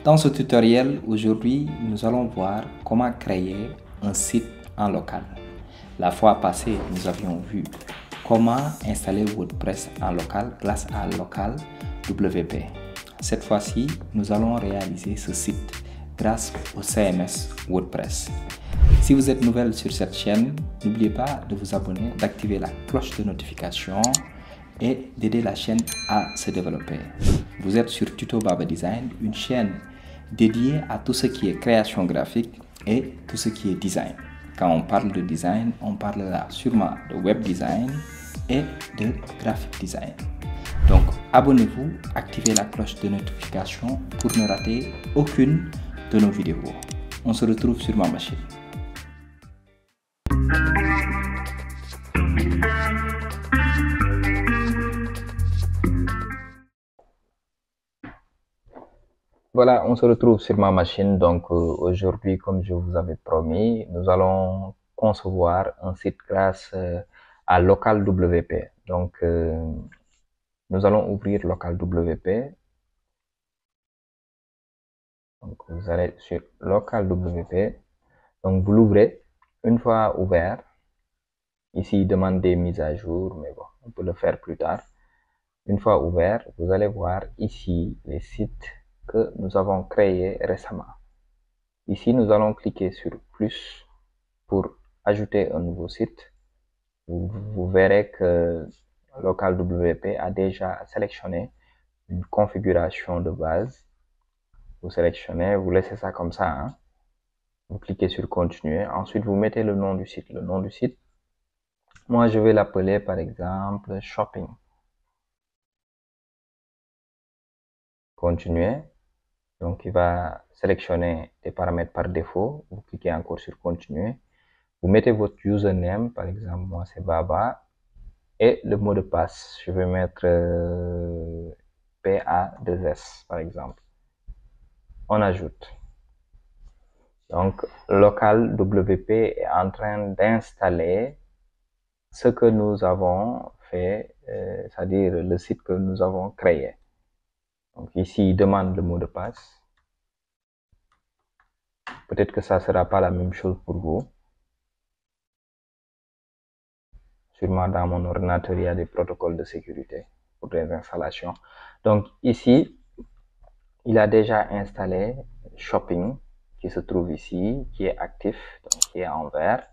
Dans ce tutoriel, aujourd'hui, nous allons voir comment créer un site en local. La fois passée, nous avions vu comment installer WordPress en local grâce à Local WP. Cette fois-ci, nous allons réaliser ce site grâce au CMS WordPress. Si vous êtes nouvelle sur cette chaîne, n'oubliez pas de vous abonner, d'activer la cloche de notification et d'aider la chaîne à se développer. Vous êtes sur Tuto Baba Design, une chaîne dédiée à tout ce qui est création graphique et tout ce qui est design. Quand on parle de design, on parlera sûrement de web design et de graphic design. Donc, abonnez-vous, activez la cloche de notification pour ne rater aucune de nos vidéos. On se retrouve sur ma machine. Voilà, on se retrouve sur ma machine. Donc aujourd'hui, comme je vous avais promis, nous allons concevoir un site grâce à Local WP. Donc nous allons ouvrir Local WP. Donc vous allez sur Local WP. Donc vous l'ouvrez. Une fois ouvert, ici il demande des mises à jour, mais bon, on peut le faire plus tard. Une fois ouvert, vous allez voir ici les sites que nous avons créés récemment. Ici, nous allons cliquer sur plus pour ajouter un nouveau site. Vous verrez que Local WP a déjà sélectionné une configuration de base. Vous sélectionnez, vous laissez ça comme ça. Hein. Vous cliquez sur continuer. Ensuite, vous mettez le nom du site. Le nom du site, moi, je vais l'appeler par exemple shopping. Continuer. Donc, il va sélectionner des paramètres par défaut. Vous cliquez encore sur continuer. Vous mettez votre username, par exemple, moi c'est Baba, et le mot de passe, je vais mettre PA2S, par exemple. On ajoute. Donc, Local WP est en train d'installer ce que nous avons fait, c'est-à-dire le site que nous avons créé. Donc ici, il demande le mot de passe. Peut-être que ça ne sera pas la même chose pour vous. Sûrement dans mon ordinateur, il y a des protocoles de sécurité pour les installations. Donc ici, il a déjà installé Shopping qui se trouve ici, qui est actif, donc qui est en vert.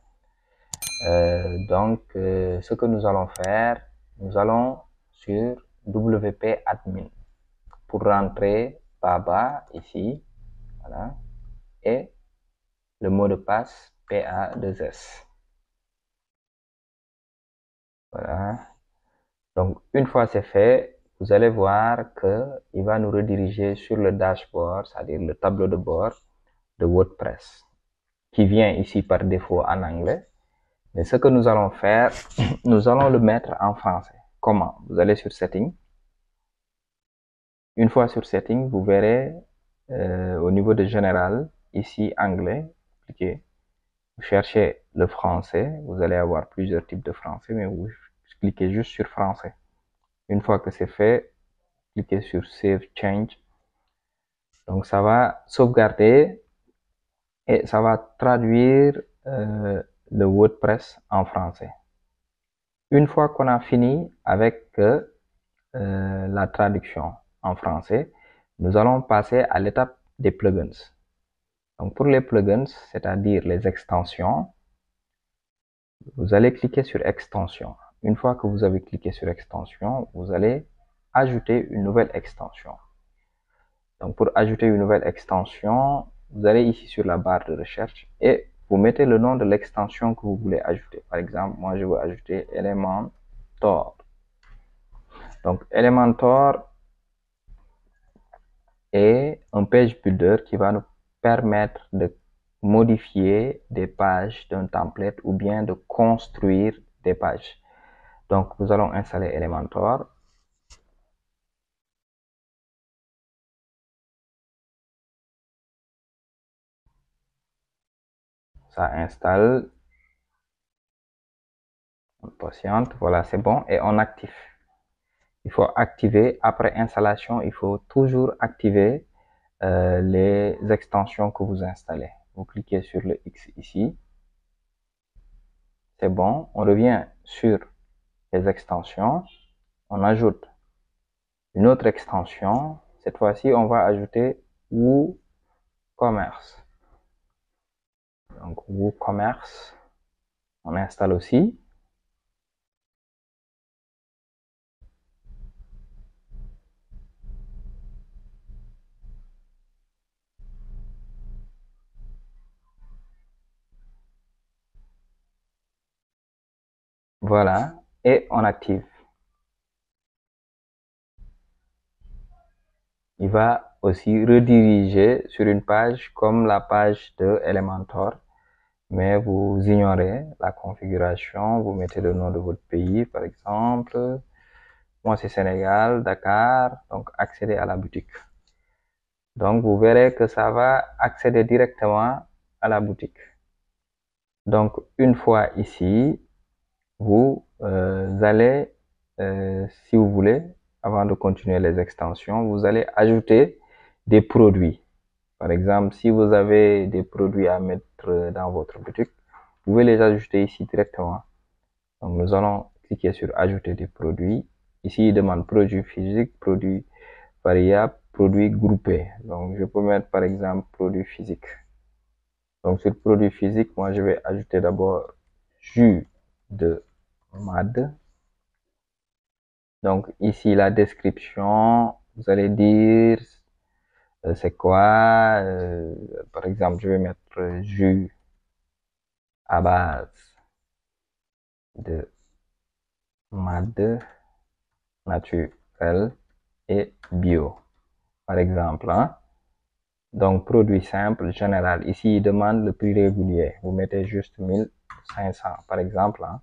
Ce que nous allons faire, nous allons sur WP Admin pour rentrer Baba ici, voilà, et le mot de passe PA2S. Voilà. Donc, une fois c'est fait, vous allez voir qu'il va nous rediriger sur le dashboard, c'est-à-dire le tableau de bord de WordPress, qui vient ici par défaut en anglais. Mais ce que nous allons faire, nous allons le mettre en français. Comment? Vous allez sur Settings. Une fois sur Settings, vous verrez au niveau de Général, ici anglais, cliquez. Vous cherchez le français, vous allez avoir plusieurs types de français, mais vous cliquez juste sur français. Une fois que c'est fait, cliquez sur Save Change. Donc ça va sauvegarder et ça va traduire le WordPress en français. Une fois qu'on a fini avec la traduction en français, nous allons passer à l'étape des plugins. Donc pour les plugins, c'est-à-dire les extensions, vous allez cliquer sur extension. Une fois que vous avez cliqué sur extension, vous allez ajouter une nouvelle extension. Donc pour ajouter une nouvelle extension, vous allez ici sur la barre de recherche et vous mettez le nom de l'extension que vous voulez ajouter. Par exemple, moi je veux ajouter Elementor. Donc Elementor est un page builder qui va nous permettre de modifier des pages d'un template ou bien de construire des pages. Donc nous allons installer Elementor. Ça installe. On patiente, voilà, c'est bon et on active. Il faut activer, après installation, il faut toujours activer les extensions que vous installez. Vous cliquez sur le X ici. C'est bon. On revient sur les extensions. On ajoute une autre extension. Cette fois-ci, on va ajouter WooCommerce. Donc, WooCommerce, on installe aussi. Voilà. Et on active. Il va aussi rediriger sur une page comme la page de Elementor. Mais vous ignorez la configuration, vous mettez le nom de votre pays, par exemple. Moi, c'est Sénégal, Dakar, donc accéder à la boutique. Donc, vous verrez que ça va accéder directement à la boutique. Donc, une fois ici, vous allez, si vous voulez, avant de continuer les extensions, vous allez ajouter des produits. Par exemple, si vous avez des produits à mettre dans votre boutique, vous pouvez les ajouter ici directement. Donc, nous allons cliquer sur ajouter des produits. Ici, il demande produit physique, produit variable, produit groupé. Donc, je peux mettre par exemple produit physique. Donc, sur produit physique, moi, je vais ajouter d'abord jus de mad. Donc, ici, la description, vous allez dire c'est quoi. Par exemple, je vais mettre jus à base de mad naturel et bio, par exemple. Hein. Donc, produit simple, général. Ici, il demande le prix régulier. Vous mettez juste 1500, par exemple. Hein.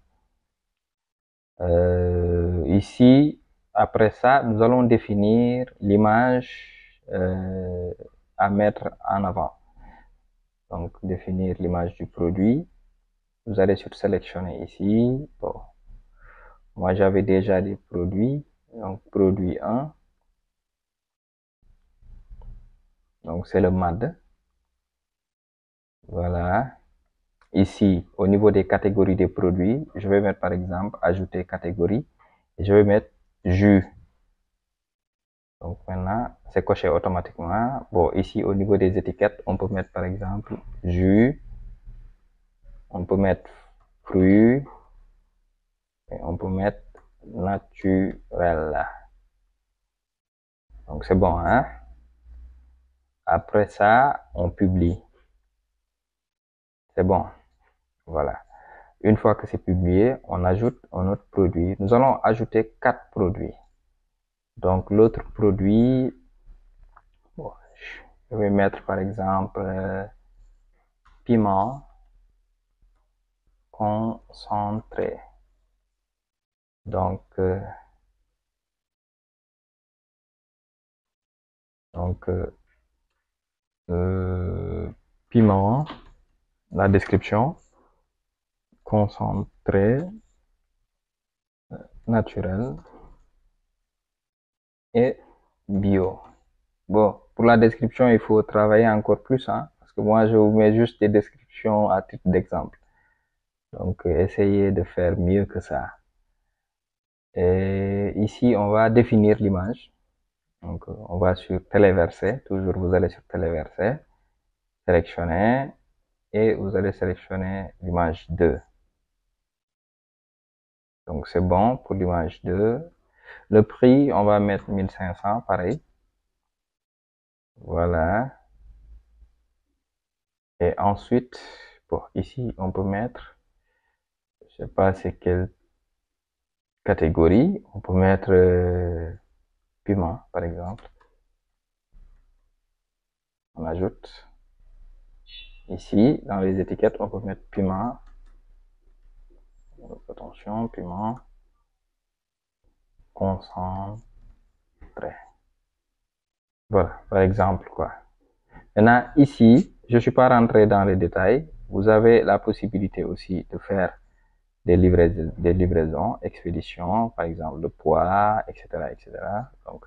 Ici, après ça, nous allons définir l'image à mettre en avant. Donc, définir l'image du produit. Vous allez sur sélectionner ici. Bon. Moi, j'avais déjà des produits. Donc, produit 1. Donc, c'est le MAD. Voilà. Ici, au niveau des catégories des produits, je vais mettre par exemple, ajouter catégorie. Et je vais mettre jus. Donc maintenant, c'est coché automatiquement. Bon, ici, au niveau des étiquettes, on peut mettre par exemple jus. On peut mettre fruits. Et on peut mettre naturel. Donc c'est bon, hein? Après ça, on publie. C'est bon. Voilà. Une fois que c'est publié, on ajoute un autre produit. Nous allons ajouter 4 produits. Donc l'autre produit, bon, je vais mettre par exemple piment concentré. Donc piment, la description, concentré, naturel et bio. Bon, pour la description, il faut travailler encore plus, hein, parce que moi, je vous mets juste des descriptions à titre d'exemple. Donc, essayez de faire mieux que ça. Et ici, on va définir l'image. Donc, on va sur téléverser. Toujours, vous allez sur téléverser. Sélectionner. Et vous allez sélectionner l'image 2. Donc, c'est bon pour l'image 2. Le prix, on va mettre 1500, pareil. Voilà. Et ensuite, bon, ici, on peut mettre, je sais pas c'est quelle catégorie. On peut mettre piment, par exemple. On ajoute. Ici, dans les étiquettes, on peut mettre piment. Attention, piment concentré. Voilà, par exemple, quoi. Maintenant, ici, je ne suis pas rentré dans les détails. Vous avez la possibilité aussi de faire des livraisons, expéditions, par exemple, de poids, etc., etc. Donc,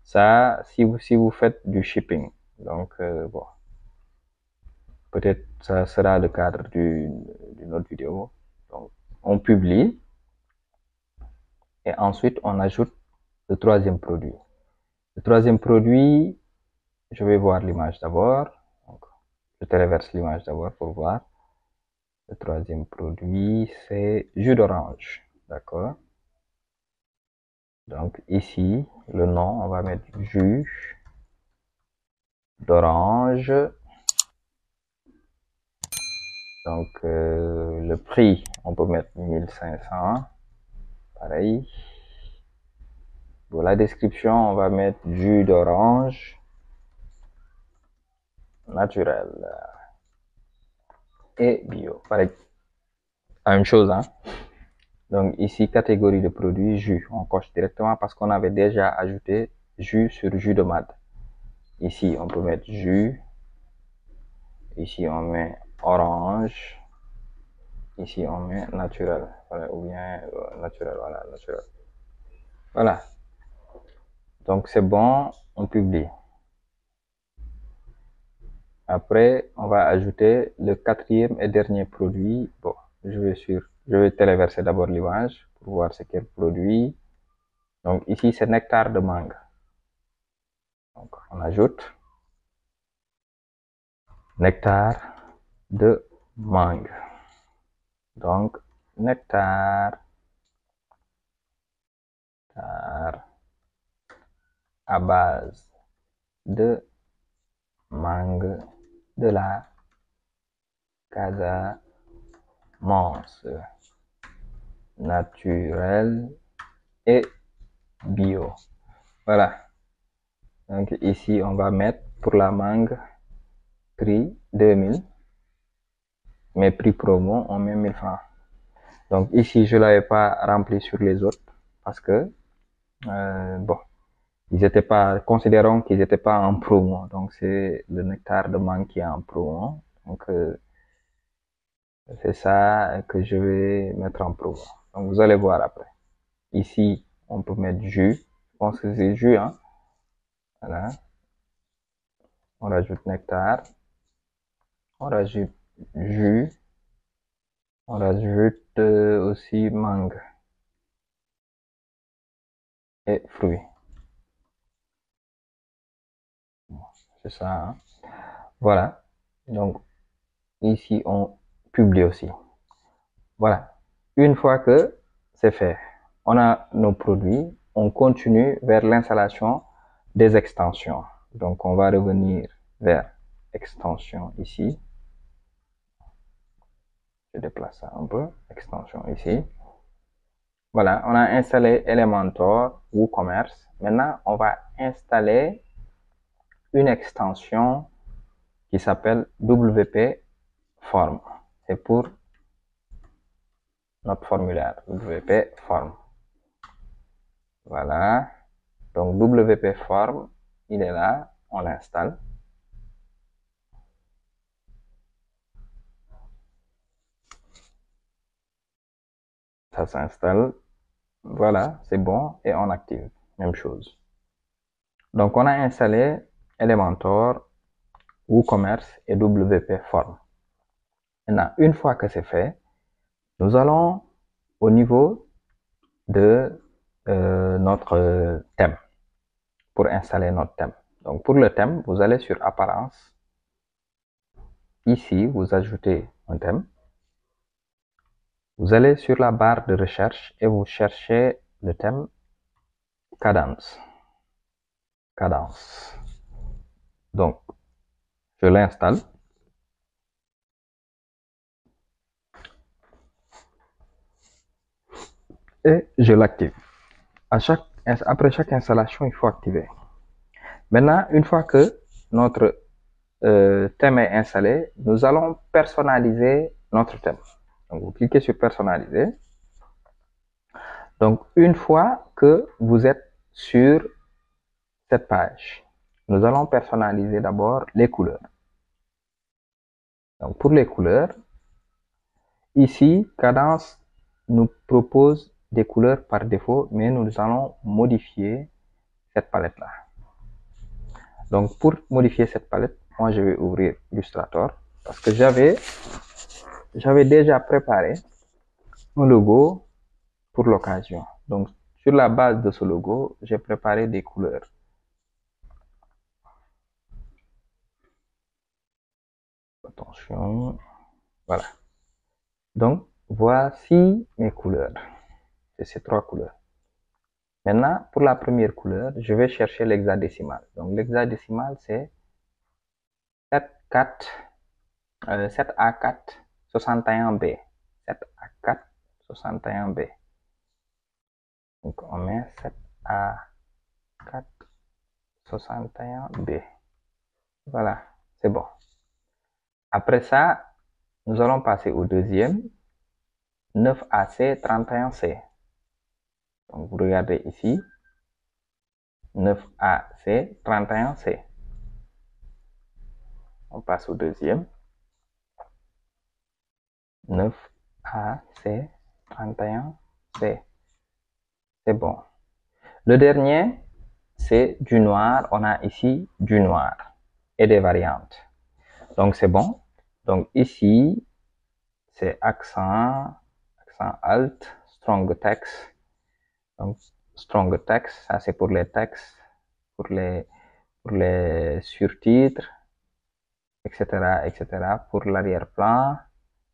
ça, si vous faites du shipping, Donc, bon, peut-être ça sera le cadre d'une autre vidéo. Donc, on publie et ensuite on ajoute le troisième produit. Le troisième produit, je vais voir l'image d'abord. Je téléverse l'image d'abord pour voir. Le troisième produit, c'est jus d'orange. D'accord? Donc ici, le nom, on va mettre jus d'orange. Donc le prix, on peut mettre 1500. Pareil. Pour la description, on va mettre jus d'orange naturel et bio. Pareil. La même chose, hein? Donc ici, catégorie de produits, jus. On coche directement parce qu'on avait déjà ajouté jus sur jus de mad. Ici, on peut mettre jus. Ici, on met orange. Ici, on met naturel. Voilà, ou bien naturel, voilà, naturel. Voilà. Donc c'est bon, on publie. Après, on va ajouter le quatrième et dernier produit. Bon, je vais téléverser d'abord l'image pour voir c'est quel produit. Donc ici, c'est nectar de mangue. Donc on ajoute nectar de mangue. Donc nectar à base de mangue de la Casamance, naturel et bio. Voilà. Donc ici, on va mettre pour la mangue prix 2000, mais prix promo, on met 1000 francs. Donc ici, je ne l'avais pas rempli sur les autres parce que, bon, ils étaient pas, considérons qu'ils n'étaient pas en promo. Donc c'est le nectar de mangue qui est en promo. Donc c'est ça que je vais mettre en promo. Donc vous allez voir après. Ici, on peut mettre jus. Je pense que c'est jus, hein. Voilà. On rajoute nectar. On rajoute jus. On rajoute aussi mangue et fruits. C'est ça, hein. Voilà. Donc ici, on publie aussi. Voilà. Une fois que c'est fait, on a nos produits, on continue vers l'installation des extensions. Donc on va revenir vers extension ici. Je déplace ça un peu, extension ici. Voilà, on a installé Elementor WooCommerce. Maintenant, on va installer une extension qui s'appelle WP Form. C'est pour notre formulaire WP Form. Voilà. Donc WP Form, il est là, on l'installe. Ça s'installe. Voilà, c'est bon et on active. Même chose. Donc on a installé Elementor, WooCommerce et WP Form. Maintenant, une fois que c'est fait, nous allons au niveau de notre thème pour installer notre thème. Donc pour le thème, vous allez sur Apparence. Ici, vous ajoutez un thème. Vous allez sur la barre de recherche et vous cherchez le thème Cadence. Cadence. Donc, je l'installe. Et je l'active. Après chaque installation, il faut activer. Maintenant, une fois que notre thème est installé, nous allons personnaliser notre thème. Donc, vous cliquez sur personnaliser. Donc, une fois que vous êtes sur cette page, nous allons personnaliser d'abord les couleurs. Donc, pour les couleurs, ici, Cadence nous propose des couleurs par défaut, mais nous allons modifier cette palette-là. Donc, pour modifier cette palette, moi, je vais ouvrir Illustrator parce que j'avais déjà préparé un logo pour l'occasion. Donc, sur la base de ce logo, j'ai préparé des couleurs. Attention, voilà. Donc, voici mes couleurs. C'est ces 3 couleurs. Maintenant, pour la première couleur, je vais chercher l'hexadécimal. Donc, l'hexadécimal, c'est 7A4 61B. 7A4 61B. Donc, on met 7A4 61B. Voilà, c'est bon. Après ça, nous allons passer au deuxième. 9AC 31C. Donc, vous regardez ici. 9AC 31C. On passe au deuxième. 9AC 31C. C'est bon. Le dernier, c'est du noir. On a ici du noir et des variantes. Donc, c'est bon. Donc, ici, c'est accent alt, strong text. Donc, strong text, ça c'est pour les textes, pour les surtitres, etc., etc., pour l'arrière-plan,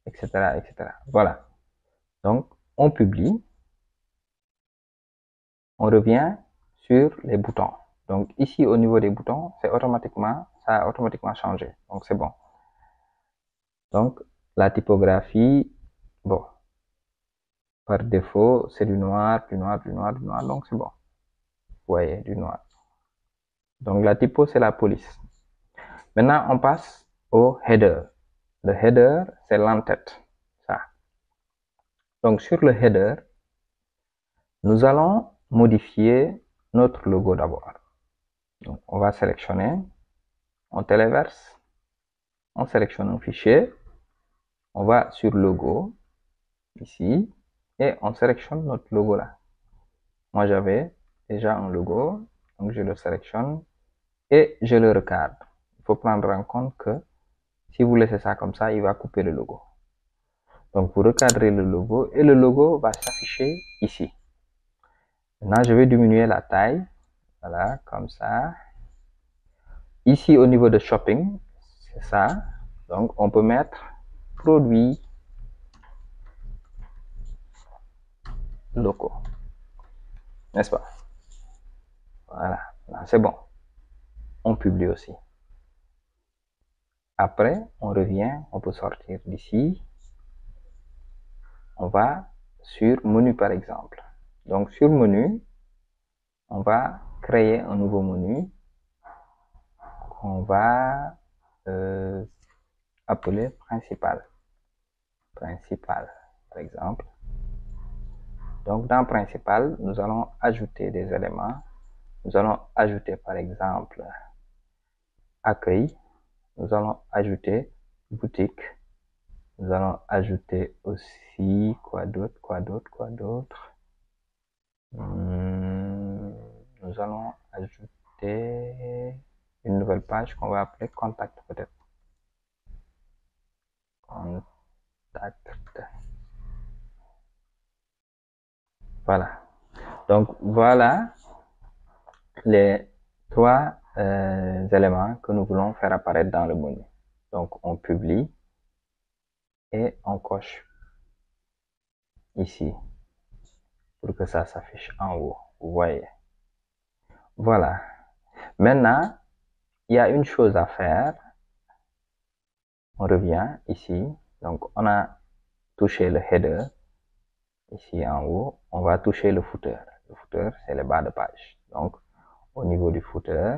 etc., etc. Voilà. Donc, on publie. On revient sur les boutons. Donc, ici, au niveau des boutons, ça a automatiquement changé. Donc, c'est bon. Donc, la typographie, bon, par défaut, c'est du noir, du noir, du noir, du noir. Donc, c'est bon. Vous voyez, du noir. Donc, la typo, c'est la police. Maintenant, on passe au header. Le header, c'est l'entête. Ça. Donc, sur le header, nous allons modifier notre logo d'abord. Donc, on va sélectionner, on téléverse, on sélectionne un fichier, on va sur logo, ici, et on sélectionne notre logo là. Moi, j'avais déjà un logo, donc je le sélectionne et je le recadre. Il faut prendre en compte que si vous laissez ça comme ça, il va couper le logo. Donc, vous recadrez le logo et le logo va s'afficher ici. Maintenant, je vais diminuer la taille. Voilà, comme ça. Ici, au niveau de shopping, c'est ça. Donc, on peut mettre produits locaux. N'est-ce pas? Voilà, c'est bon. On publie aussi. Après, on revient, on peut sortir d'ici. On va sur menu par exemple. Donc, sur menu, on va créer un nouveau menu qu'on va appeler principal. Principal, par exemple. Donc, dans principal, nous allons ajouter des éléments. Nous allons ajouter, par exemple, accueil. Nous allons ajouter boutique. Nous allons ajouter aussi, quoi d'autre. Nous allons ajouter une nouvelle page qu'on va appeler contact peut-être. Contact. Voilà. Donc, voilà les 3 éléments que nous voulons faire apparaître dans le menu. Donc, on publie et on coche ici pour que ça s'affiche en haut. Vous voyez. Voilà. Maintenant, il y a une chose à faire. On revient ici. Donc, on a touché le header. Ici en haut, on va toucher le footer. Le footer, c'est le bas de page. Donc, au niveau du footer,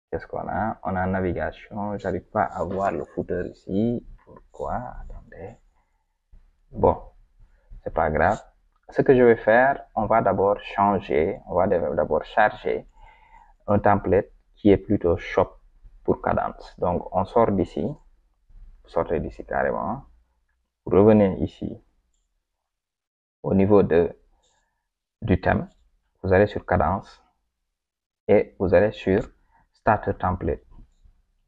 qu'est-ce qu'on a? On a navigation. J'arrive pas à voir le footer ici. Pourquoi? Attendez. Bon, c'est pas grave. Ce que je vais faire, on va d'abord charger un template qui est plutôt shop pour Kadence. Donc, on sort d'ici. Sortez d'ici carrément. Vous revenez ici. Au niveau du thème, vous allez sur Kadence et vous allez sur Starter Template.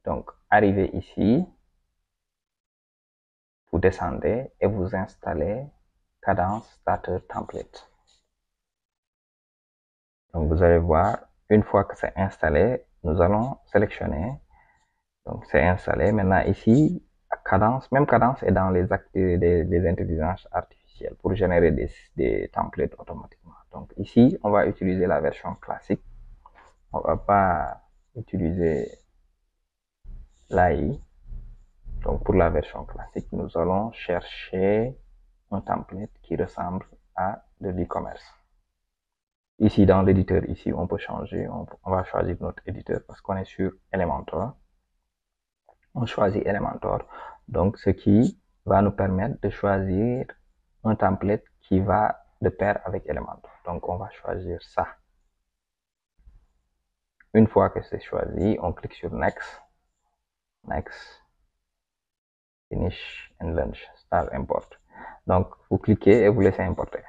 Donc, arrivez ici, vous descendez et vous installez Kadence Starter Template. Donc, vous allez voir, une fois que c'est installé, nous allons sélectionner. Donc, c'est installé. Maintenant, ici, Kadence, même Kadence est dans les actes des intelligences artificielles pour générer des templates automatiquement. Donc, ici, on va utiliser la version classique. On va pas utiliser l'AI. Donc, pour la version classique, nous allons chercher un template qui ressemble à de l'e-commerce. Ici, dans l'éditeur, ici, on peut changer. On va choisir notre éditeur parce qu'on est sur Elementor. On choisit Elementor. Donc, ce qui va nous permettre de choisir un template qui va de pair avec Elementor. Donc, on va choisir ça. Une fois que c'est choisi, on clique sur Next. Next. Finish and Launch. Start Import. Donc, vous cliquez et vous laissez importer.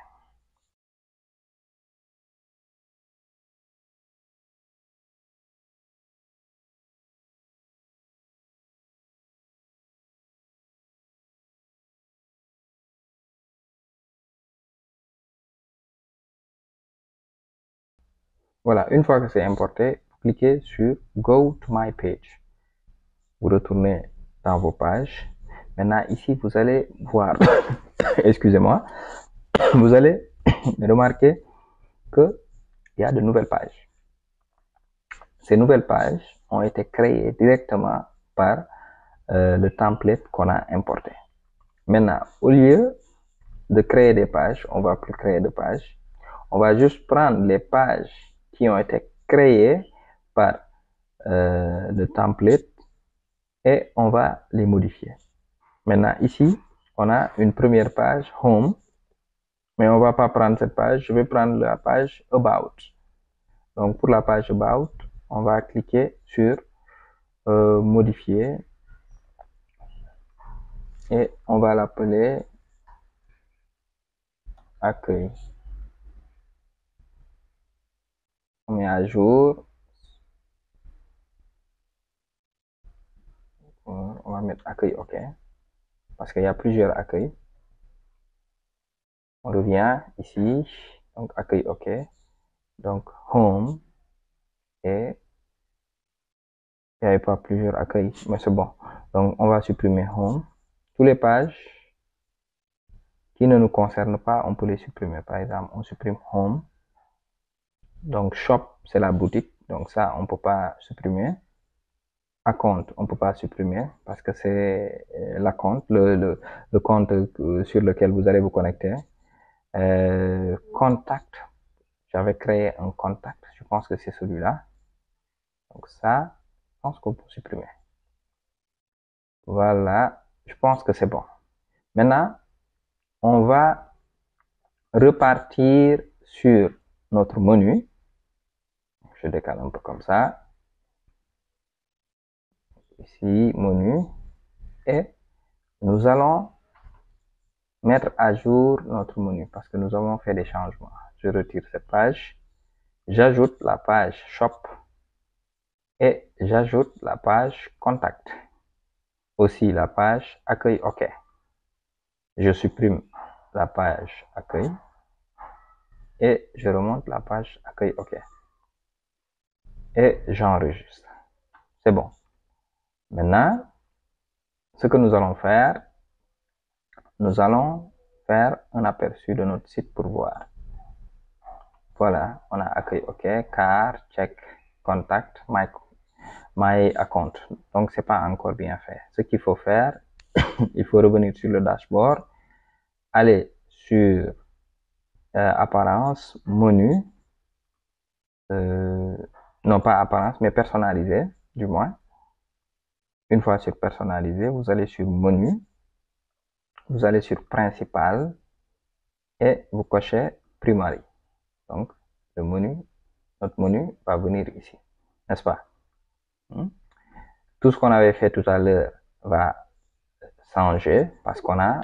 Voilà, une fois que c'est importé, vous cliquez sur Go to my page. Vous retournez dans vos pages. Maintenant, ici, vous allez voir, excusez-moi, vous allez remarquer qu'il y a de nouvelles pages. Ces nouvelles pages ont été créées directement par le template qu'on a importé. Maintenant, au lieu de créer des pages, on va plus créer de pages. On va juste prendre les pages qui ont été créées par le template et on va les modifier. Maintenant, ici, on a une première page, Home, mais on va pas prendre cette page. Je vais prendre la page About. Donc, pour la page About, on va cliquer sur Modifier et on va l'appeler Accueil. On met à jour. On va mettre Accueil OK. Parce qu'il y a plusieurs accueils. On revient ici. Donc, Accueil OK. Donc, Home. Et il n'y avait pas plusieurs accueils, mais c'est bon. Donc, on va supprimer Home. Toutes les pages qui ne nous concernent pas, on peut les supprimer. Par exemple, on supprime Home. Donc, Shop, c'est la boutique. Donc, ça, on ne peut pas supprimer. Account, on ne peut pas supprimer parce que c'est l'account, le compte sur lequel vous allez vous connecter. Contact, j'avais créé un contact. Je pense que c'est celui-là. Donc, ça, je pense qu'on peut supprimer. Voilà, je pense que c'est bon. Maintenant, on va repartir sur notre menu. Je décale un peu comme ça. Ici, menu. Et nous allons mettre à jour notre menu parce que nous avons fait des changements. Je retire cette page. J'ajoute la page Shop et j'ajoute la page Contact. Aussi la page Accueil OK. Je supprime la page Accueil et je remonte la page Accueil OK. Et j'enregistre. C'est bon. Maintenant, ce que nous allons faire, nous allons faire un aperçu de notre site pour voir. Voilà, on a Accueil OK, Car, Check, Contact, My Account. Donc, c'est pas encore bien fait. Ce qu'il faut faire, il faut revenir sur le dashboard, aller sur Apparence, Menu, non pas Apparence, mais Personnalisé, du moins. Une fois sur Personnalisé, vous allez sur Menu, vous allez sur Principal et vous cochez Primary. Donc, le menu, notre menu va venir ici, n'est-ce pas? Tout ce qu'on avait fait tout à l'heure va changer parce qu'on a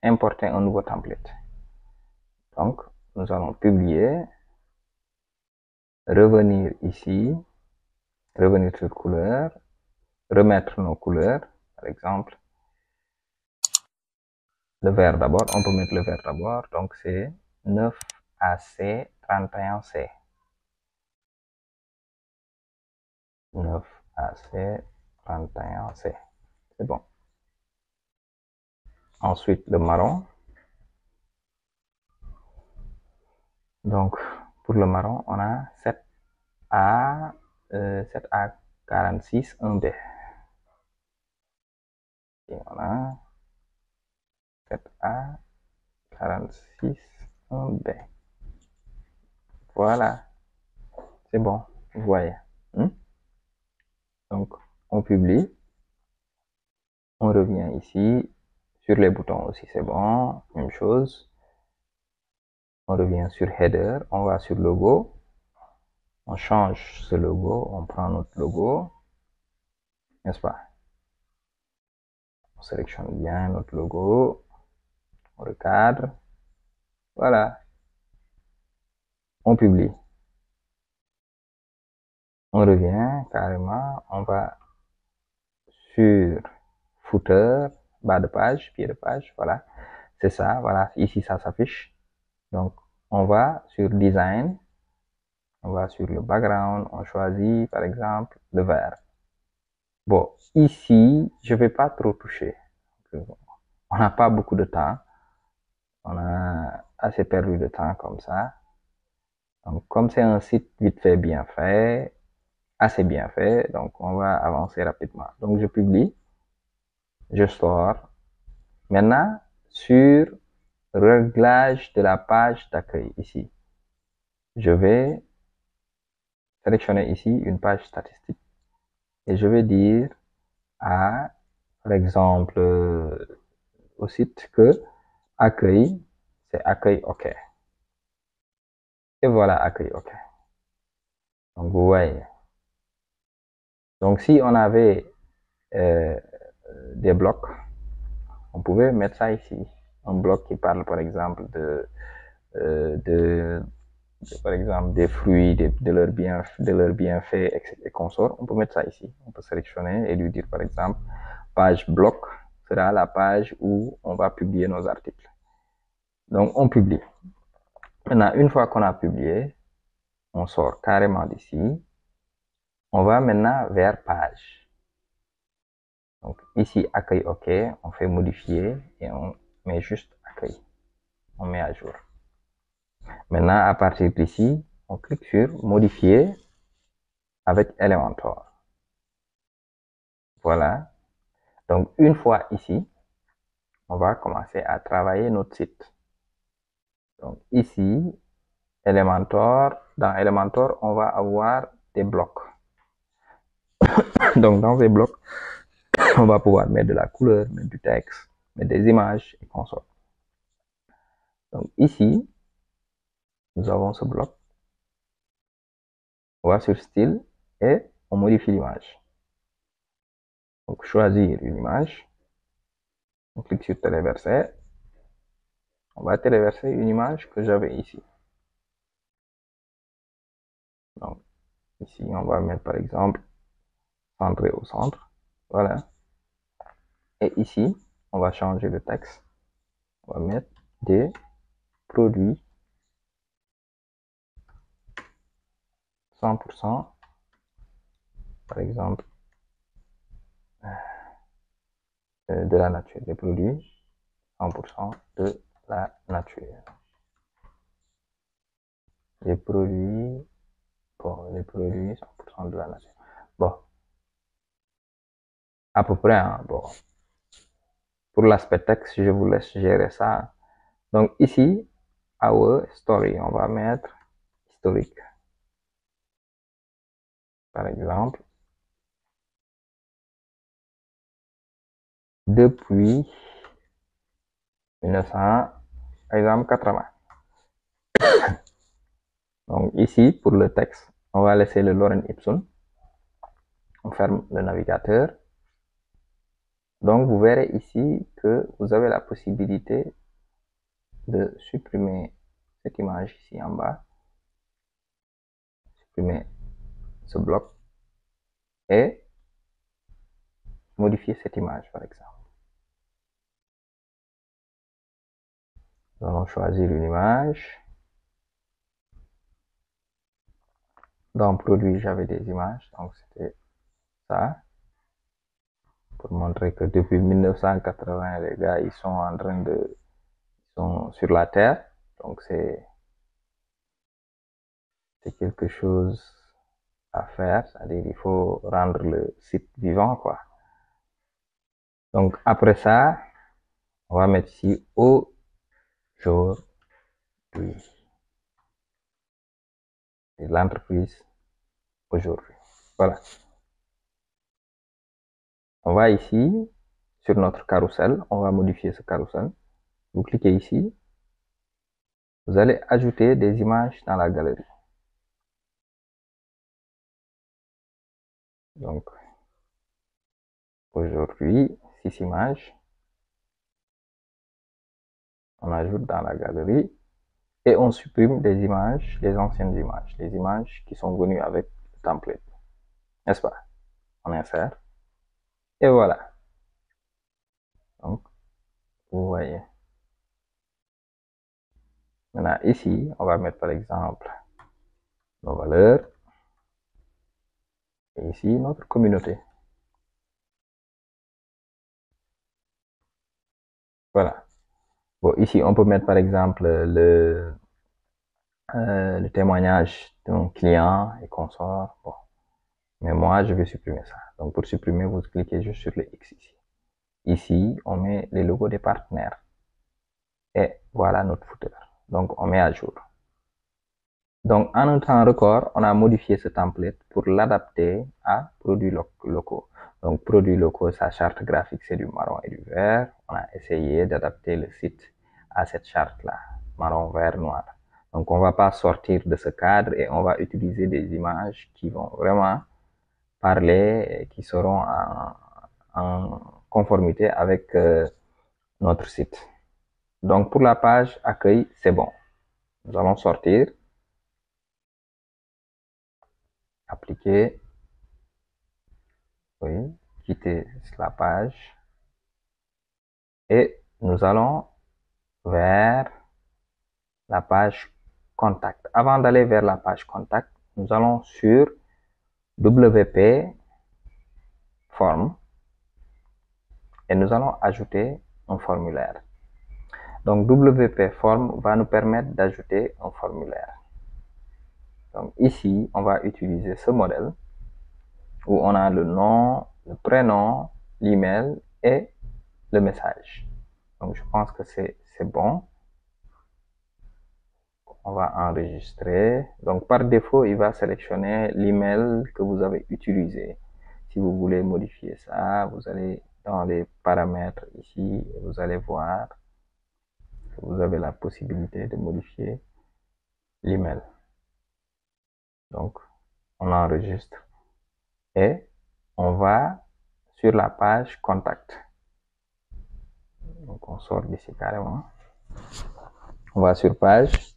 importé un nouveau template. Donc, nous allons publier, revenir ici revenir sur couleur, remettre nos couleurs, par exemple. Le vert d'abord, on peut mettre le vert d'abord, donc c'est 9AC 31C. 9AC 31C, c'est bon. Ensuite, le marron. Donc, pour le marron, on a 7A, 7A46 1B. Et on a 7A46 1B. Voilà, c'est bon, vous voyez. Donc, on publie. On revient ici. Sur les boutons aussi, c'est bon. Même chose. On revient sur Header. On va sur Logo. On change ce logo. On prend notre logo. N'est-ce pas? On sélectionne bien notre logo. On recadre. Voilà. On publie. On revient carrément. On va sur Footer, bas de page, pied de page. Voilà. C'est ça. Voilà. Ici, ça s'affiche. Donc, on va sur Design. On va sur le background. On choisit, par exemple, le vert. Bon, ici, je vais pas trop toucher. On n'a pas beaucoup de temps. On a assez perdu de temps comme ça. Donc, comme c'est un site vite fait, bien fait, assez bien fait, donc on va avancer rapidement. Donc, je publie, je sors. Maintenant, sur réglage de la page d'accueil, ici, je vais sélectionner ici une page statistique et je vais dire à, par exemple, au site que accueil, c'est accueil OK. Et voilà, accueil OK. Donc, vous voyez. Donc, si on avait des blocs, on pouvait mettre ça ici. Un bloc qui parle, par exemple, par exemple, des fruits, de leurs bienfaits, et consorts. On peut mettre ça ici. On peut sélectionner et lui dire, par exemple, page bloc sera la page où on va publier nos articles. Donc, on publie. Maintenant, une fois qu'on a publié, on sort carrément d'ici. On va maintenant vers page. Donc, ici, accueil OK, on fait modifier et on met juste accueil. On met à jour. Maintenant, à partir d'ici, on clique sur modifier avec Elementor. Voilà. Donc, une fois ici, on va commencer à travailler notre site. Donc, ici, Elementor, dans Elementor, on va avoir des blocs. Donc, dans ces blocs, on va pouvoir mettre de la couleur, mettre du texte, mettre des images et consorts. Donc, ici, nous avons ce bloc. On va sur style et on modifie l'image. Donc, choisir une image. On clique sur téléverser. On va téléverser une image que j'avais ici. Donc, ici, on va mettre par exemple centré au centre. Voilà. Et ici, on va changer le texte. On va mettre des produits 100%, par exemple, de la nature. Des produits 100% de la nature. Les produits, bon, les produits 100% de la nature. Bon, à peu près, hein, bon. Pour l'aspect texte, je vous laisse gérer ça. Donc ici, our story, on va mettre historique. Par exemple, depuis 1980. Donc ici, pour le texte, on va laisser le Lorem Ipsum. On ferme le navigateur. Donc vous verrez ici que vous avez la possibilité de supprimer cette image ici en bas. Supprimer ce bloc. et modifier cette image, par exemple. Nous allons choisir une image. Dans produit, j'avais des images, donc c'était ça. Pour montrer que depuis 1980, les gars, ils sont en train de... Ils sont sur la Terre. Donc c'est quelque chose à faire. C'est-à-dire il faut rendre le site vivant, quoi. Donc après ça, on va mettre ici aujourd'hui. L'entreprise aujourd'hui. Voilà. On va ici sur notre carrousel. On va modifier ce carrousel. Vous cliquez ici. Vous allez ajouter des images dans la galerie. Donc, aujourd'hui, 6 images. On ajoute dans la galerie et on supprime des images, les anciennes images, les images qui sont venues avec le template. N'est-ce pas? On insère. Et voilà. Donc, vous voyez. Maintenant, ici, on va mettre par exemple nos valeurs. Et ici, notre communauté. Voilà. Bon, ici, on peut mettre par exemple le témoignage d'un client et consort. Bon. Mais moi, je vais supprimer ça. Donc, pour supprimer, vous cliquez juste sur le X ici. Ici, on met les logos des partenaires. Et voilà notre footer. Donc, on met à jour. Donc, en un temps record, on a modifié ce template pour l'adapter à produits locaux. Donc, produits locaux, sa charte graphique, c'est du marron et du vert. On a essayé d'adapter le site à cette charte-là, marron, vert, noir. Donc, on ne va pas sortir de ce cadre et on va utiliser des images qui vont vraiment parler et qui seront en conformité avec notre site. Donc, pour la page accueil, c'est bon. Nous allons sortir, appliquer, oui, quitter la page et nous allons vers la page contact. Avant d'aller vers la page contact, nous allons sur WP Form et nous allons ajouter un formulaire. Donc WP Form va nous permettre d'ajouter un formulaire. Donc ici, on va utiliser ce modèle où on a le nom, le prénom, l'email et le message. Donc je pense que c'est bon. On va enregistrer. Donc par défaut, il va sélectionner l'email que vous avez utilisé. Si vous voulez modifier ça, vous allez dans les paramètres ici et vous allez voir que vous avez la possibilité de modifier l'email. Donc on enregistre et on va sur la page contact. Donc on sort d'ici carrément. On va sur page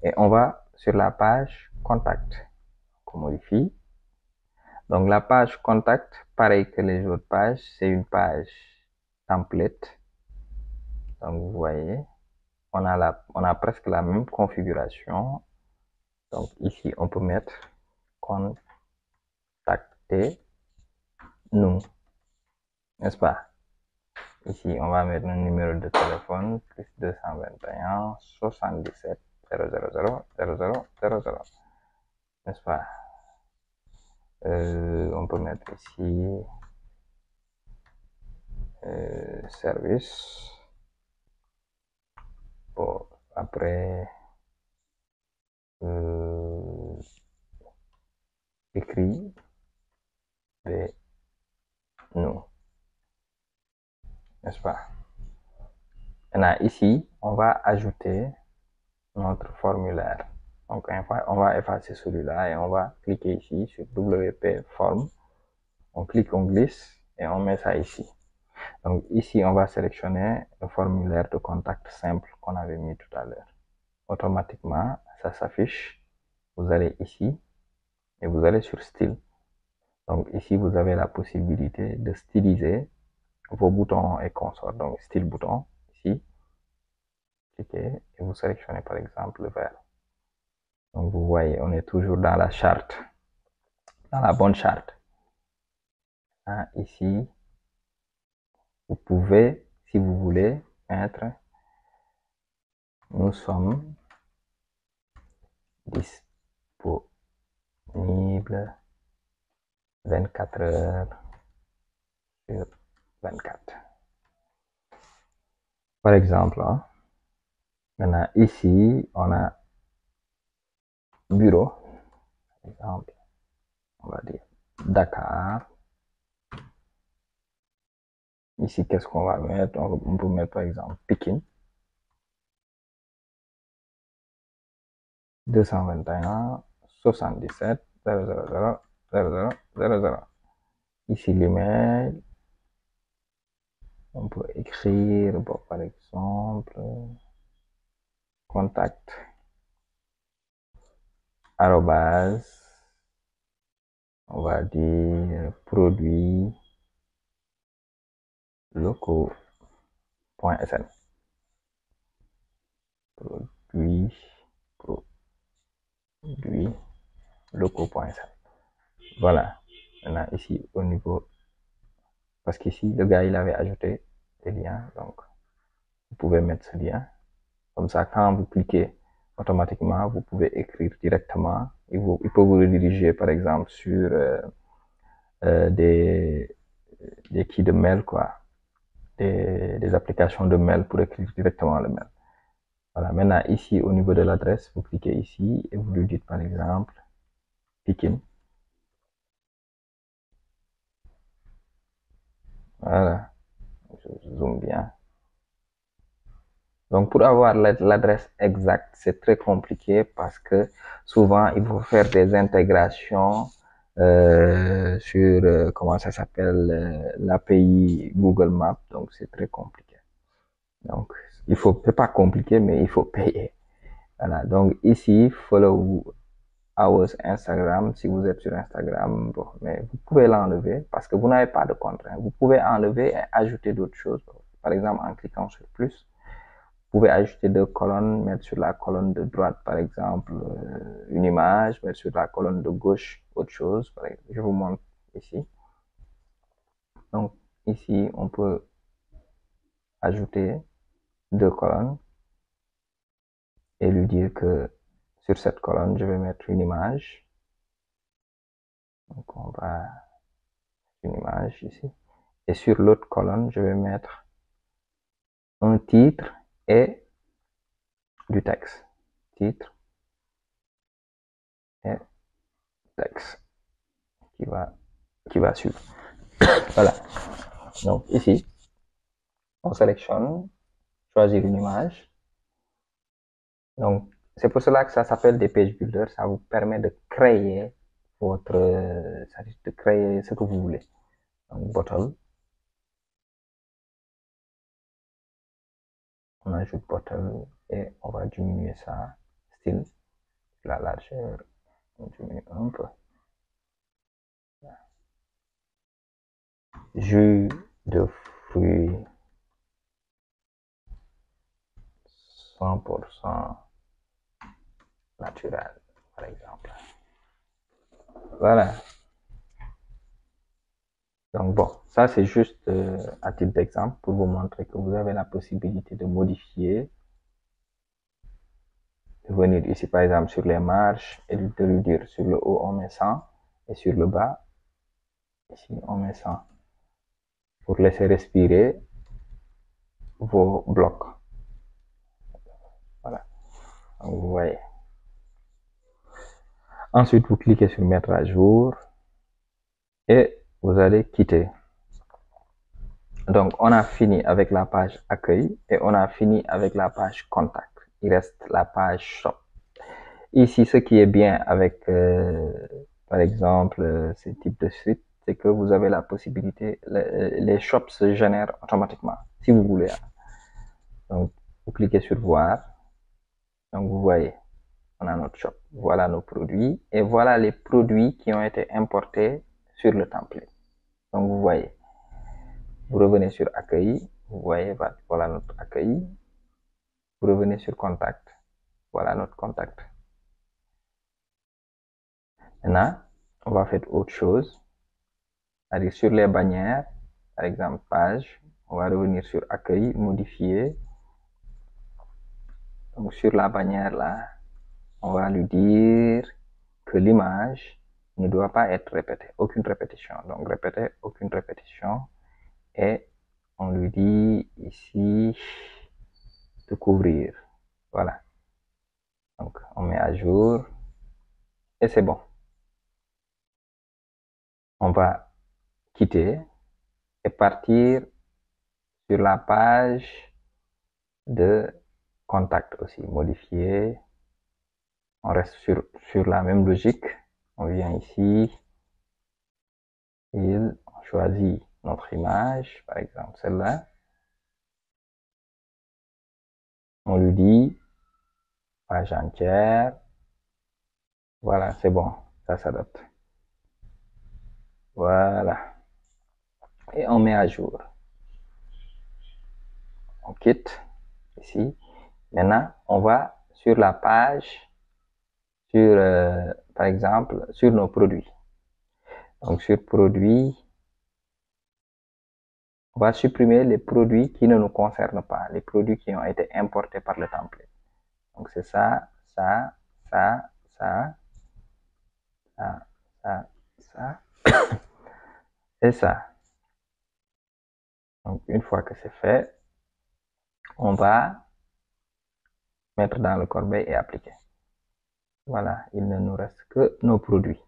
et on va sur la page contact. On modifie. Donc la page contact, pareil que les autres pages, c'est une page template. Donc vous voyez, on a presque la même configuration. Donc ici, on peut mettre contacter nous, n'est-ce pas? Ici, on va mettre un numéro de téléphone, plus 221 77 000 000, n'est-ce pas? On peut mettre ici service. Bon, après, écrit de nous, n'est-ce pas? Maintenant, ici, on va ajouter notre formulaire. Donc, on va effacer celui-là et on va cliquer ici sur WP Form. On clique, on glisse et on met ça ici. Donc, ici, on va sélectionner le formulaire de contact simple qu'on avait mis tout à l'heure. Automatiquement, ça s'affiche. Vous allez ici et vous allez sur style. Donc ici, vous avez la possibilité de styliser vos boutons et consorts. Donc style bouton, ici, cliquez et vous sélectionnez par exemple le vert. Donc vous voyez, on est toujours dans la charte, dans la bonne charte. Hein, ici, vous pouvez, si vous voulez, mettre nous sommes disponibles 24 heures sur 24. Par exemple, hein, maintenant ici, on a bureau, par exemple, on va dire Dakar. Ici, qu'est-ce qu'on va mettre? On peut mettre par exemple Pékin. 221 77 000 0000. Ici l'email. On peut écrire, bon, par exemple, contact arrobase, on va dire produit locaux.sn. Produit locaux.sn. Voilà. Maintenant, ici, au niveau, parce qu'ici, le gars, il avait ajouté des liens, donc vous pouvez mettre ce lien. Comme ça, quand vous cliquez, automatiquement, vous pouvez écrire directement. Il peut vous rediriger, par exemple, sur des kits de mail, quoi. Des applications de mail pour écrire directement le mail. Voilà. Maintenant, ici, au niveau de l'adresse, vous cliquez ici et vous lui dites, par exemple, Pékin. Voilà. Je zoome bien. Donc, pour avoir l'adresse exacte, c'est très compliqué parce que souvent, il faut faire des intégrations sur, comment ça s'appelle, l'API Google Maps. Donc, c'est très compliqué. Donc, c'est pas compliqué, mais il faut payer. Voilà. Donc, ici, follow our Instagram. Si vous êtes sur Instagram, bon, mais vous pouvez l'enlever parce que vous n'avez pas de contrainte. Vous pouvez enlever et ajouter d'autres choses. Par exemple, en cliquant sur plus. Vous pouvez ajouter deux colonnes, mettre sur la colonne de droite, par exemple, une image, mettre sur la colonne de gauche autre chose. Par exemple, je vous montre ici. Donc, ici, on peut ajouter deux colonnes et lui dire que sur cette colonne, je vais mettre une image. Donc, on va une image ici. Et sur l'autre colonne, je vais mettre un titre et du texte. Titre et texte qui va suivre. Voilà. Donc ici, on sélectionne, choisir une image. Donc c'est pour cela que ça s'appelle des page builders. Ça vous permet de créer de créer ce que vous voulez. Donc bottle. On ajoute bottle et on va diminuer ça. Style, la largeur, on diminue un peu. Jus de fruits 100% naturel, par exemple. Voilà. Donc bon, ça c'est juste à titre d'exemple pour vous montrer que vous avez la possibilité de modifier, de venir ici par exemple sur les marches et de lui dire sur le haut on met 100 et sur le bas, ici on met 100 pour laisser respirer vos blocs. Voilà, donc vous voyez. Ensuite, vous cliquez sur mettre à jour et vous allez quitter. Donc, on a fini avec la page accueil et on a fini avec la page contact. Il reste la page shop. Ici, ce qui est bien avec, par exemple, ce type de site, c'est que vous avez la possibilité, les shops se génèrent automatiquement, si vous voulez. Donc, vous cliquez sur voir. Donc, vous voyez, on a notre shop. Voilà nos produits et voilà les produits qui ont été importés sur le template. Donc vous voyez, vous revenez sur accueil, vous voyez, voilà notre accueil. Vous revenez sur contact, voilà notre contact. Maintenant, on va faire autre chose, c'est-à-dire sur les bannières, par exemple page, on va revenir sur accueil, modifier. Donc sur la bannière là, on va lui dire que l'image ne doit pas être répétée, aucune répétition. Donc répéter, aucune répétition. Et on lui dit ici de couvrir. Voilà. Donc on met à jour et c'est bon. On va quitter et partir sur la page de contact aussi, modifier. On reste sur la même logique. On vient ici, on choisit notre image, par exemple celle-là. On lui dit page entière. Voilà, c'est bon, ça s'adapte. Voilà. Et on met à jour. On quitte ici. Maintenant, on va sur la page, sur, par exemple, sur nos produits. Donc, sur produits, on va supprimer les produits qui ne nous concernent pas, les produits qui ont été importés par le template. Donc, c'est ça, ça, ça, ça, ça, ça, ça, et ça. Donc, une fois que c'est fait, on va mettre dans le corbeil et appliquer. Voilà, il ne nous reste que nos produits.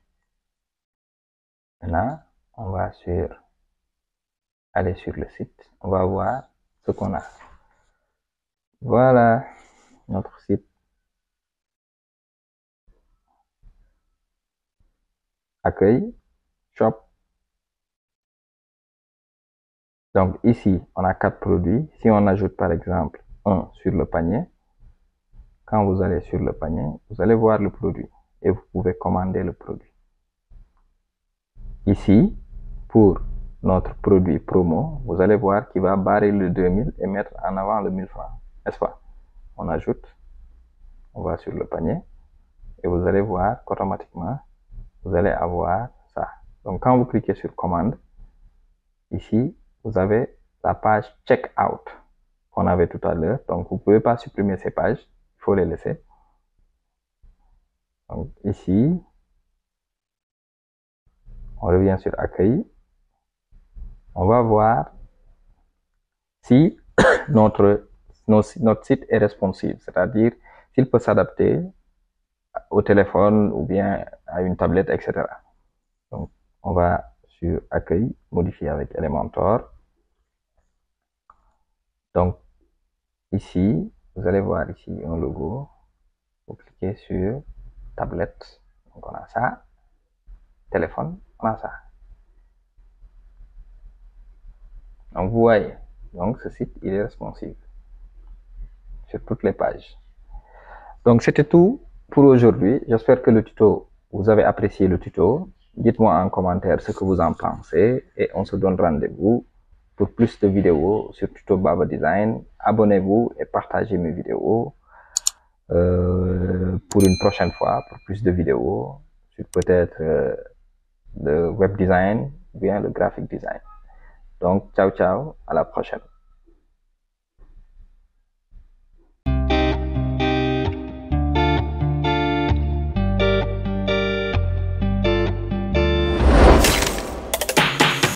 Maintenant, on va aller sur le site, on va voir ce qu'on a. Voilà notre site. Accueil, shop. Donc ici, on a 4 produits. Si on ajoute par exemple un sur le panier, quand vous allez sur le panier, vous allez voir le produit et vous pouvez commander le produit. Ici, pour notre produit promo, vous allez voir qu'il va barrer le 2000 et mettre en avant le 1000 francs. N'est-ce pas? On ajoute, on va sur le panier et vous allez voir qu'automatiquement, vous allez avoir ça. Donc quand vous cliquez sur commande, ici, vous avez la page checkout qu'on avait tout à l'heure. Donc vous ne pouvez pas supprimer ces pages, il faut les laisser. Donc ici, on revient sur accueil. On va voir si notre site est responsive, c'est-à-dire s'il peut s'adapter au téléphone ou bien à une tablette, etc. Donc, on va sur accueil, modifier avec Elementor. Donc, ici, vous allez voir ici un logo. Vous cliquez sur tablette. Donc, on a ça. Téléphone, on a ça. Donc, vous voyez. Donc, ce site, il est responsive sur toutes les pages. Donc, c'était tout pour aujourd'hui. J'espère que vous avez apprécié le tuto. Dites-moi en commentaire ce que vous en pensez et on se donne rendez-vous pour plus de vidéos sur Tuto Baba Design. Abonnez-vous et partagez mes vidéos pour une prochaine fois, pour plus de vidéos sur peut-être le web design ou bien le graphic design. Donc, ciao, ciao, à la prochaine.